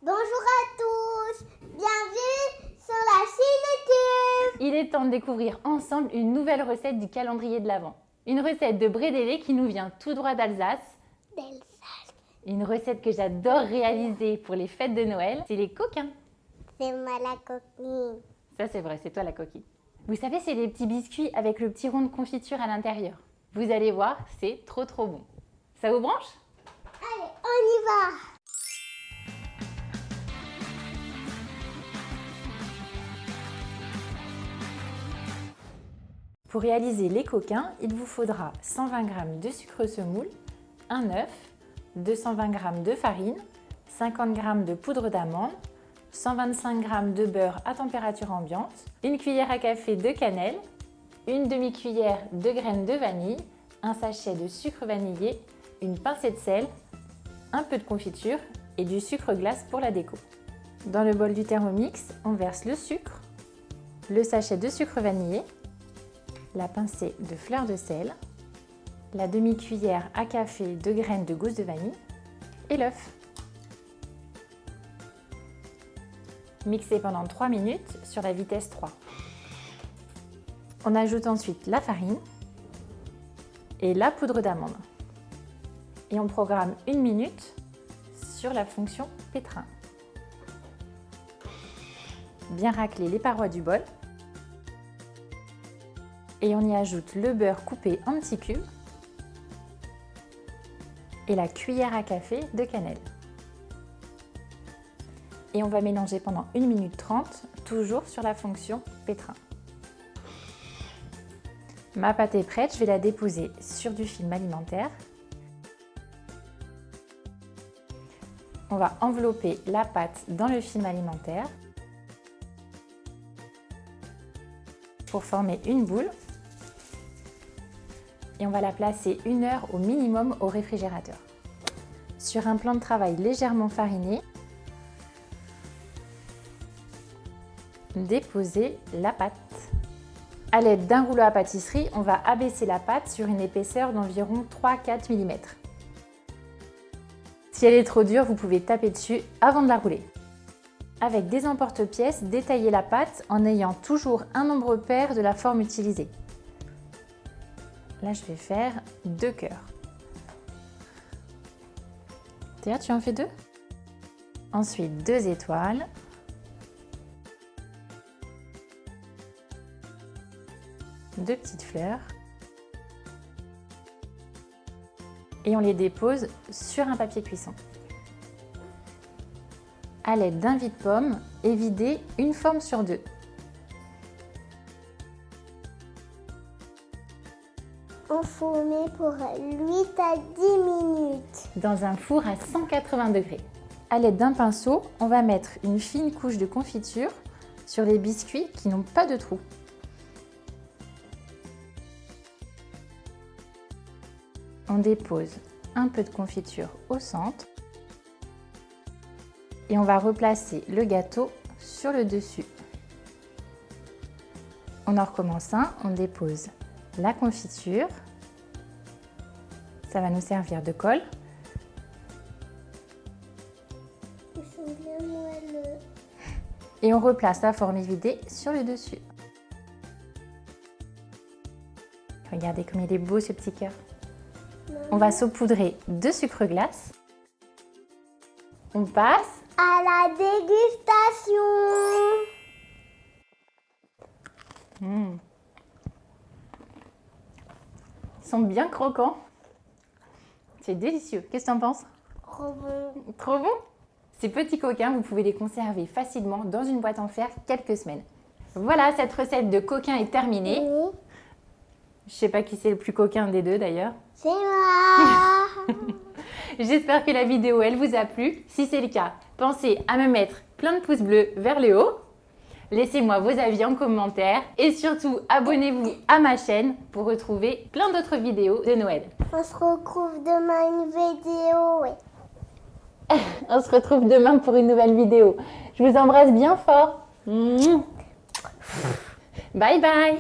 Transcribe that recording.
Bonjour à tous, bienvenue sur la chaîne YouTube. Il est temps de découvrir ensemble une nouvelle recette du calendrier de l'Avent. Une recette de brédélé qui nous vient tout droit d'Alsace. Une recette que j'adore réaliser pour les fêtes de Noël, c'est les coquins. C'est moi la coquine. Ça c'est vrai, c'est toi la coquille. Vous savez, c'est les petits biscuits avec le petit rond de confiture à l'intérieur. Vous allez voir, c'est trop bon. Ça vous branche? Allez, on y va. Pour réaliser les coquins, il vous faudra 120 g de sucre semoule, un œuf, 220 g de farine, 50 g de poudre d'amande, 125 g de beurre à température ambiante, une cuillère à café de cannelle, une demi-cuillère de graines de vanille, un sachet de sucre vanillé, une pincée de sel, un peu de confiture et du sucre glace pour la déco. Dans le bol du Thermomix, on verse le sucre, le sachet de sucre vanillé, la pincée de fleur de sel, la demi-cuillère à café de graines de gousse de vanille et l'œuf. Mixez pendant 3 minutes sur la vitesse 3. On ajoute ensuite la farine et la poudre d'amande. Et on programme 1 minute sur la fonction pétrin. Bien racler les parois du bol. Et on y ajoute le beurre coupé en petits cubes et la cuillère à café de cannelle. Et on va mélanger pendant 1 minute 30, toujours sur la fonction pétrin. Ma pâte est prête, je vais la déposer sur du film alimentaire. On va envelopper la pâte dans le film alimentaire pour former une boule. Et on va la placer 1 heure au minimum au réfrigérateur. Sur un plan de travail légèrement fariné, déposez la pâte. À l'aide d'un rouleau à pâtisserie, on va abaisser la pâte sur une épaisseur d'environ 3-4 mm. Si elle est trop dure, vous pouvez taper dessus avant de la rouler. Avec des emporte-pièces, détaillez la pâte en ayant toujours un nombre pair de la forme utilisée. Là, je vais faire 2 cœurs. Théa, tu en fais 2? Ensuite, 2 étoiles. Deux petites fleurs. Et on les dépose sur un papier cuisson. À l'aide d'un vide-pomme, évidez une forme sur 2. Enfourner pour 8 à 10 minutes. Dans un four à 180 degrés. À l'aide d'un pinceau, on va mettre une fine couche de confiture sur les biscuits qui n'ont pas de trous. On dépose un peu de confiture au centre et on va replacer le gâteau sur le dessus. On en recommence un, on dépose la confiture, ça va nous servir de colle. Ils sont bien moelleux. Et on replace la forme évidée sur le dessus. Regardez comme il est beau ce petit cœur. On va saupoudrer de sucre glace. On passe à la dégustation. Ils sont bien croquants. C'est délicieux. Qu'est-ce que tu en penses? Trop bon. Trop bon? Ces petits coquins, vous pouvez les conserver facilement dans une boîte en fer quelques semaines. Voilà, cette recette de coquins est terminée. Oui. Je sais pas qui c'est le plus coquin des deux d'ailleurs. C'est moi. J'espère que la vidéo elle vous a plu. Si c'est le cas, pensez à me mettre plein de pouces bleus vers le haut. Laissez-moi vos avis en commentaire et surtout abonnez-vous à ma chaîne pour retrouver plein d'autres vidéos de Noël. On se retrouve demain une vidéo. Oui. On se retrouve demain pour une nouvelle vidéo. Je vous embrasse bien fort. Bye bye.